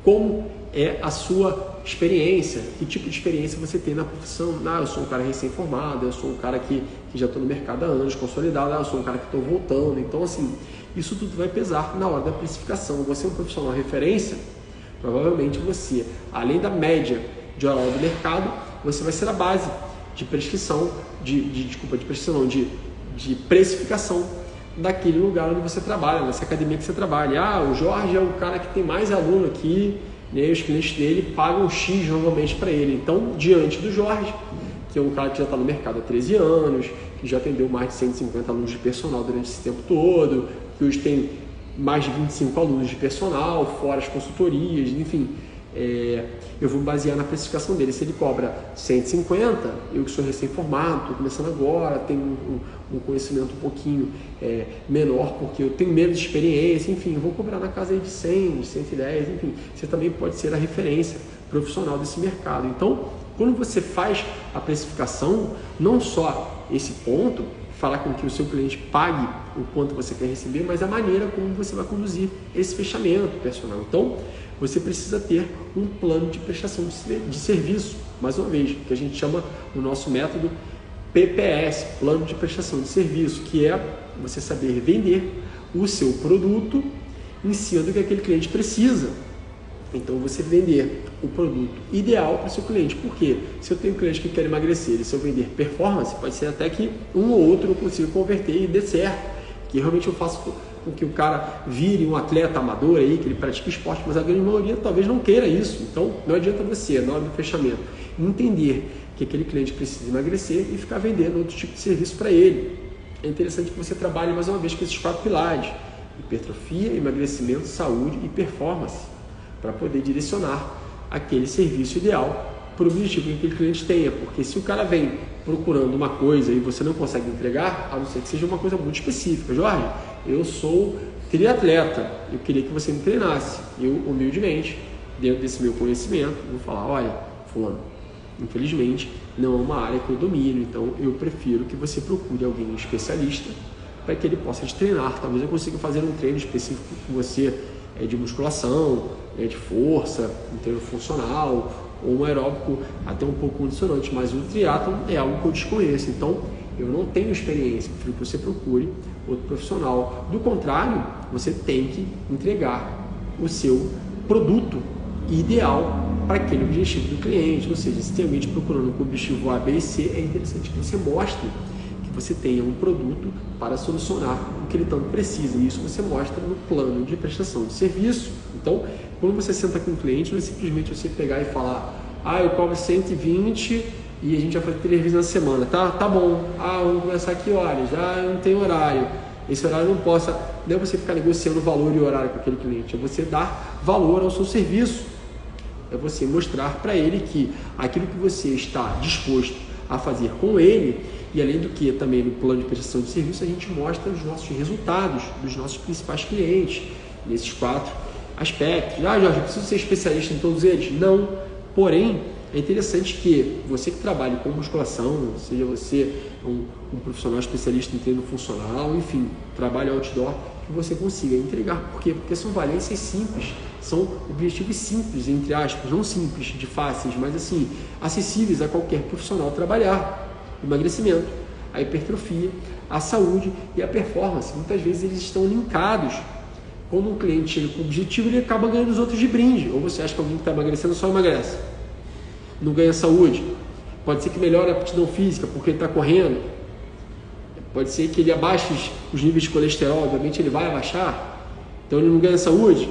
como é a sua experiência, que tipo de experiência você tem na profissão. Eu sou um cara recém-formado, eu sou um cara que já estou no mercado há anos, consolidado, eu sou um cara que estou voltando. Então, assim, isso tudo vai pesar na hora da precificação. Você é um profissional referência, provavelmente você, além da média de hora do mercado, você vai ser a base de prescrição, de precificação daquele lugar onde você trabalha, nessa academia que você trabalha. O Jorge é o cara que tem mais aluno aqui, né? Os clientes dele pagam X normalmente para ele. Então, diante do Jorge, que é um cara que já está no mercado há 13 anos, que já atendeu mais de 150 alunos de personal durante esse tempo todo, que hoje tem mais de 25 alunos de personal, fora as consultorias, enfim, eu vou me basear na precificação dele. Se ele cobra 150, eu que sou recém-formado, estou começando agora, tenho um conhecimento um pouquinho menor, porque eu tenho menos experiência, enfim, eu vou cobrar na casa de 100, de 110, enfim, você também pode ser a referência profissional desse mercado. Então, quando você faz a precificação, não só esse ponto, falar com que o seu cliente pague o quanto você quer receber, mas a maneira como você vai conduzir esse fechamento personal. Então, você precisa ter um plano de prestação de serviço, mais uma vez, que a gente chama no nosso método PPS, Plano de Prestação de Serviço, que é você saber vender o seu produto em cima do que aquele cliente precisa. Então, você vender o produto ideal para o seu cliente. Por quê? Se eu tenho um cliente que quer emagrecer e se eu vender performance, pode ser até que um ou outro eu consiga converter e dê certo. Que realmente eu faço com que o cara vire um atleta amador aí, que ele pratique esporte, mas a grande maioria talvez não queira isso. Então, não adianta você, na hora do fechamento, entender que aquele cliente precisa emagrecer e ficar vendendo outro tipo de serviço para ele. É interessante que você trabalhe mais uma vez com esses 4 pilares: hipertrofia, emagrecimento, saúde e performance, para poder direcionar aquele serviço ideal para o objetivo que aquele cliente tenha. Porque se o cara vem procurando uma coisa e você não consegue entregar, a não ser que seja uma coisa muito específica: Jorge, eu sou triatleta, eu queria que você me treinasse. Eu, humildemente, dentro desse meu conhecimento, vou falar: olha, fulano, infelizmente não é uma área que eu domino, então eu prefiro que você procure alguém especialista para que ele possa te treinar. Talvez eu consiga fazer um treino específico com você, de musculação, de força, um treino funcional, ou um aeróbico até um pouco condicionante, mas o triatlon é algo que eu desconheço, então eu não tenho experiência, prefiro que você procure outro profissional. Do contrário, você tem que entregar o seu produto ideal para aquele objetivo do cliente. Ou seja, se tem alguém te procurando com o objetivo A, B e C, é interessante que você mostre que você tenha um produto para solucionar o que ele tanto precisa, e isso você mostra no plano de prestação de serviço. Então, quando você senta com o cliente, não é simplesmente você pegar e falar: eu cobro 120 e a gente vai fazer 3 vezes na semana, tá bom, vamos começar aqui horas, eu não tenho horário, Esse horário não é você ficar negociando valor e horário com aquele cliente, é você dar valor ao seu serviço. É você mostrar para ele que aquilo que você está disposto a fazer com ele, e além do que também no plano de prestação de serviço, a gente mostra os nossos resultados dos nossos principais clientes, nesses 4 aspectos. Jorge, eu preciso ser especialista em todos eles? Não, porém, é interessante que você que trabalhe com musculação, seja você um profissional especialista em treino funcional, enfim, trabalhe outdoor, que você consiga entregar. Por quê? Porque são valências simples, são objetivos simples, entre aspas, não simples, de fáceis, mas assim, acessíveis a qualquer profissional trabalhar. Emagrecimento, a hipertrofia, a saúde e a performance. Muitas vezes eles estão linkados. Quando um cliente chega com o objetivo, ele acaba ganhando os outros de brinde. Ou você acha que alguém que está emagrecendo só emagrece? Não ganha saúde. Pode ser que melhore a aptidão física porque ele está correndo. Pode ser que ele abaixe os níveis de colesterol, obviamente ele vai abaixar. Então ele não ganha saúde.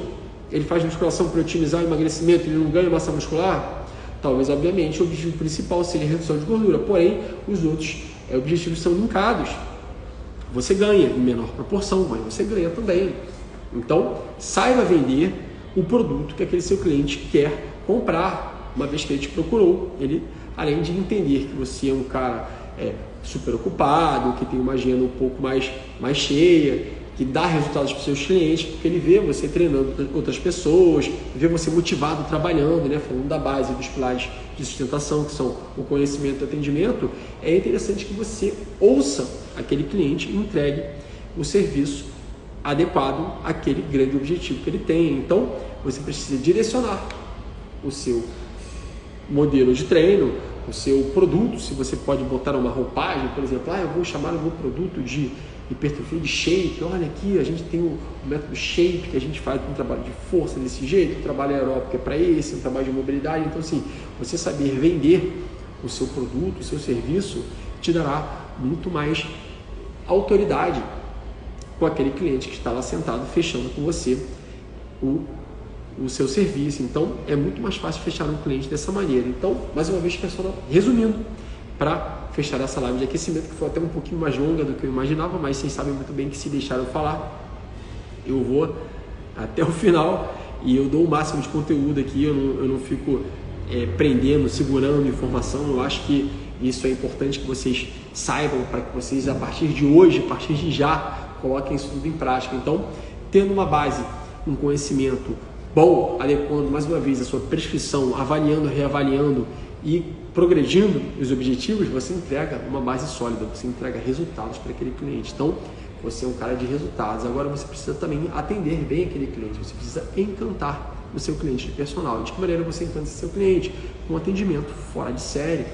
Ele faz musculação para otimizar o emagrecimento, ele não ganha massa muscular. Talvez, obviamente, o objetivo principal seja a redução de gordura. Porém, os outros objetivos são linkados. Você ganha em menor proporção, mas você ganha também. Então, saiba vender o produto que aquele seu cliente quer comprar. Uma vez que ele te procurou, ele, além de entender que você é um cara super ocupado, que tem uma agenda um pouco mais cheia, que dá resultados para os seus clientes, porque ele vê você treinando outras pessoas, vê você motivado trabalhando, né? Falando da base dos pilares de sustentação, que são o conhecimento e o atendimento, é interessante que você ouça aquele cliente e entregue o serviço adequado àquele grande objetivo que ele tem. Então, você precisa direcionar o seu modelo de treino, o seu produto. Se você pode botar uma roupagem, por exemplo, eu vou chamar o meu produto de hipertrofia de shape. Olha aqui, a gente tem o método shape, que a gente faz um trabalho de força desse jeito, o trabalho aeróbico é para esse, um trabalho de mobilidade. Então, assim, você saber vender o seu produto, o seu serviço, te dará muito mais autoridade com aquele cliente que está lá sentado, fechando com você o seu serviço. Então, é muito mais fácil fechar um cliente dessa maneira. Então, mais uma vez, pessoal, resumindo, para fechar essa live de aquecimento, que foi até um pouquinho mais longa do que eu imaginava, mas vocês sabem muito bem que se deixar eu falar, eu vou até o final e eu dou o máximo de conteúdo aqui, eu não fico prendendo, segurando informação. Eu acho que isso é importante que vocês saibam, para que vocês, a partir de hoje, a partir de já, coloquem isso tudo em prática. Então, tendo uma base, um conhecimento bom, adequando mais uma vez a sua prescrição, avaliando, reavaliando e progredindo os objetivos, você entrega uma base sólida, você entrega resultados para aquele cliente. Então, você é um cara de resultados. Agora você precisa também atender bem aquele cliente, você precisa encantar o seu cliente de personal. De que maneira você encanta esse seu cliente? Com um atendimento fora de série,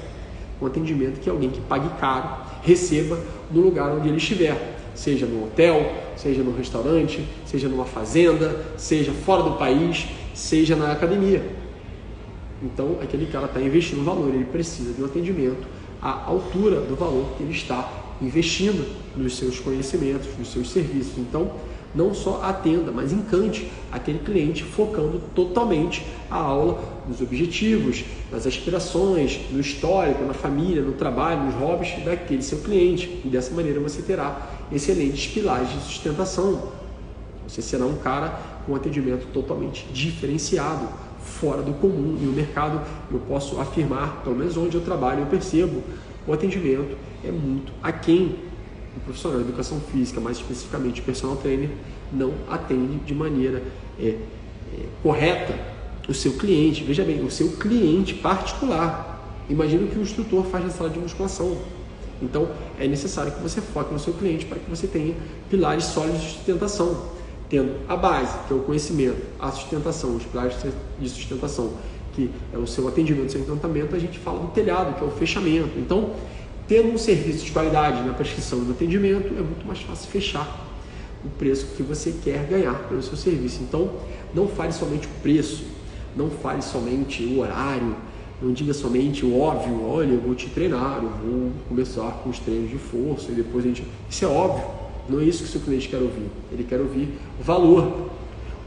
um atendimento que alguém que pague caro receba no lugar onde ele estiver, seja no hotel, seja no restaurante, seja numa fazenda, seja fora do país, seja na academia. Então, aquele cara está investindo valor, ele precisa de um atendimento à altura do valor que ele está investindo nos seus conhecimentos, nos seus serviços. Então, não só atenda, mas encante aquele cliente, focando totalmente a aula nos objetivos, nas aspirações, no histórico, na família, no trabalho, nos hobbies daquele seu cliente. E dessa maneira você terá excelentes pilares de sustentação. Você será um cara com um atendimento totalmente diferenciado, fora do comum. E o mercado, eu posso afirmar, pelo menos onde eu trabalho, eu percebo, o atendimento é muito aquém. O profissional de educação física, mais especificamente o personal trainer, não atende de maneira correta o seu cliente. Veja bem, o seu cliente particular. Imagina o que o instrutor faz na sala de musculação. Então, é necessário que você foque no seu cliente para que você tenha pilares sólidos de sustentação. Tendo a base, que é o conhecimento, a sustentação, os pilares de sustentação, que é o seu atendimento, o seu encantamento, a gente fala do telhado, que é o fechamento. Então, tendo um serviço de qualidade na prescrição e no atendimento, é muito mais fácil fechar o preço que você quer ganhar pelo seu serviço. Então, não fale somente o preço, não fale somente o horário, não diga somente o óbvio, olha, eu vou te treinar, eu vou começar com os treinos de força e depois a gente... Isso é óbvio, não é isso que o seu cliente quer ouvir. Ele quer ouvir o valor,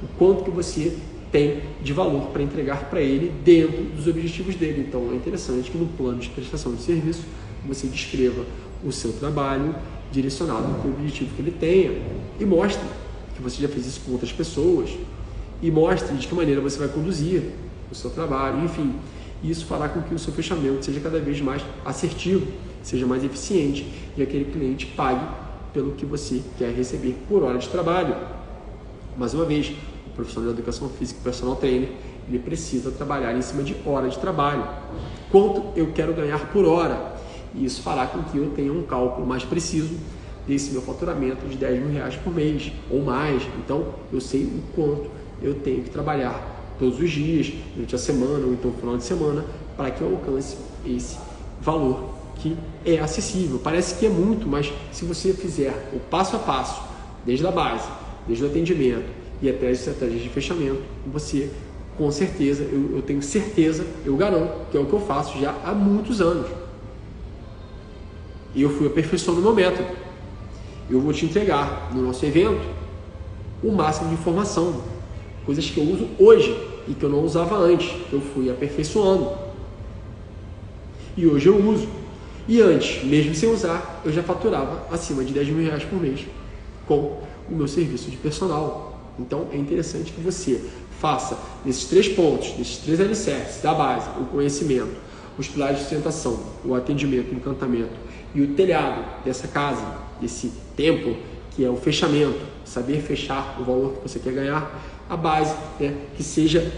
o quanto que você tem de valor para entregar para ele dentro dos objetivos dele. Então, é interessante que no plano de prestação de serviço, você descreva o seu trabalho direcionado para o objetivo que ele tenha, e mostre que você já fez isso com outras pessoas, e mostre de que maneira você vai conduzir o seu trabalho, enfim. Isso fará com que o seu fechamento seja cada vez mais assertivo, seja mais eficiente, e aquele cliente pague pelo que você quer receber por hora de trabalho. Mais uma vez, o profissional de educação física, o personal trainer, ele precisa trabalhar em cima de hora de trabalho. Quanto eu quero ganhar por hora? E isso fará com que eu tenha um cálculo mais preciso desse meu faturamento de R$10.000 por mês ou mais. Então, eu sei o quanto eu tenho que trabalhar todos os dias, durante a semana ou então no final de semana, para que eu alcance esse valor que é acessível. Parece que é muito, mas se você fizer o passo a passo, desde a base, desde o atendimento e até as estratégias de fechamento, você, com certeza, eu tenho certeza, eu garanto, que é o que eu faço já há muitos anos. E eu fui aperfeiçoando o meu método. Eu vou te entregar no nosso evento o máximo de informação, coisas que eu uso hoje e que eu não usava antes, que eu fui aperfeiçoando. E hoje eu uso. E antes, mesmo sem usar, eu já faturava acima de R$10.000 por mês com o meu serviço de personal. Então é interessante que você faça nesses 3 pontos, nesses 3 alicerces da base, o conhecimento, os pilares de sustentação, o atendimento, o encantamento e o telhado dessa casa, desse templo, que é o fechamento, saber fechar o valor que você quer ganhar, a base, né, que seja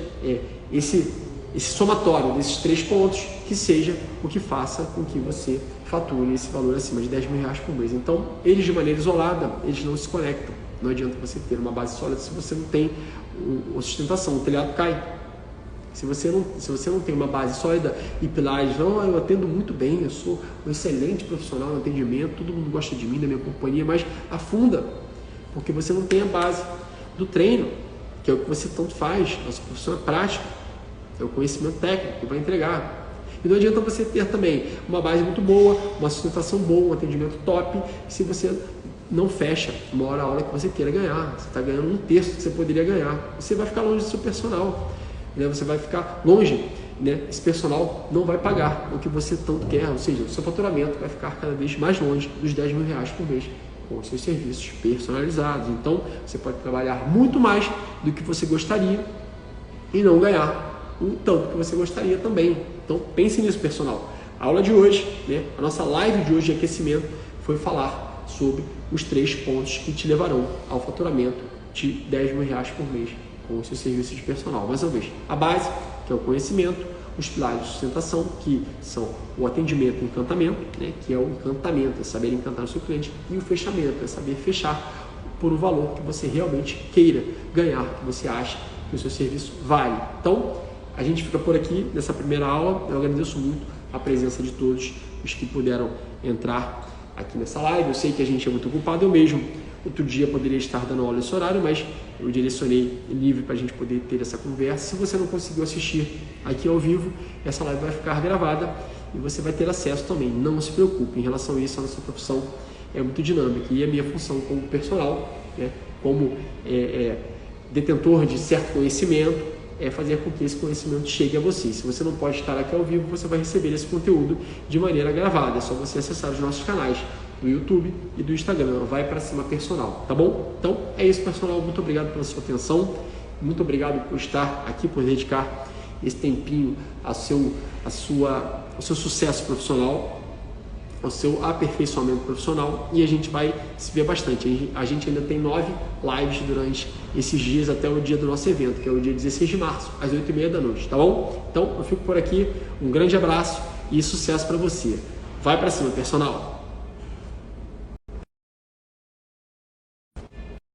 esse somatório desses 3 pontos, que seja o que faça com que você fature esse valor acima de R$10.000 por mês. Então, eles de maneira isolada, eles não se conectam. Não adianta você ter uma base sólida se você não tem a sustentação, o telhado cai. Se você não tem uma base sólida e pilares, não, eu atendo muito bem, eu sou um excelente profissional no atendimento, todo mundo gosta de mim, da minha companhia, mas afunda, porque você não tem a base do treino, que é o que você tanto faz, a sua profissão é prática, é o conhecimento técnico que vai entregar. E não adianta você ter também uma base muito boa, uma sustentação boa, um atendimento top, se você não fecha uma hora a hora que você queira ganhar. Você está ganhando 1/3 que você poderia ganhar. Você vai ficar longe do seu personal, né? Você vai ficar longe, né? Esse personal não vai pagar o que você tanto quer, ou seja, o seu faturamento vai ficar cada vez mais longe dos R$10.000 por mês com os seus serviços personalizados. Então, você pode trabalhar muito mais do que você gostaria e não ganhar o tanto que você gostaria também. Então, pense nisso, personal. A aula de hoje, né, a nossa live de hoje de aquecimento foi falar sobre os 3 pontos que te levarão ao faturamento de R$10.000 por mês com os seus serviços de personal. Mais uma vez, a base, que é o conhecimento, os pilares de sustentação, que são o atendimento e o encantamento, né, que é o encantamento, é saber encantar o seu cliente, e o fechamento, é saber fechar por um valor que você realmente queira ganhar, que você acha que o seu serviço vale. Então, a gente fica por aqui nessa primeira aula. Eu agradeço muito a presença de todos os que puderam entrar aqui nessa live. Eu sei que a gente é muito ocupado, eu mesmo outro dia poderia estar dando aula nesse horário, mas eu direcionei livre para a gente poder ter essa conversa. Se você não conseguiu assistir aqui ao vivo, essa live vai ficar gravada e você vai ter acesso também. Não se preocupe, em relação a isso, a nossa profissão é muito dinâmica e a minha função como personal, né, como detentor de certo conhecimento, é fazer com que esse conhecimento chegue a você. Se você não pode estar aqui ao vivo, você vai receber esse conteúdo de maneira gravada. É só você acessar os nossos canais do YouTube e do Instagram. Vai para cima, personal, tá bom? Então é isso, personal. Muito obrigado pela sua atenção. Muito obrigado por estar aqui, por dedicar esse tempinho ao seu sucesso profissional, ao seu aperfeiçoamento profissional, e a gente vai se ver bastante. A gente ainda tem 9 lives durante esses dias até o dia do nosso evento, que é o dia 16 de março, às 8h30 da noite, tá bom? Então eu fico por aqui, um grande abraço e sucesso para você. Vai para cima, personal!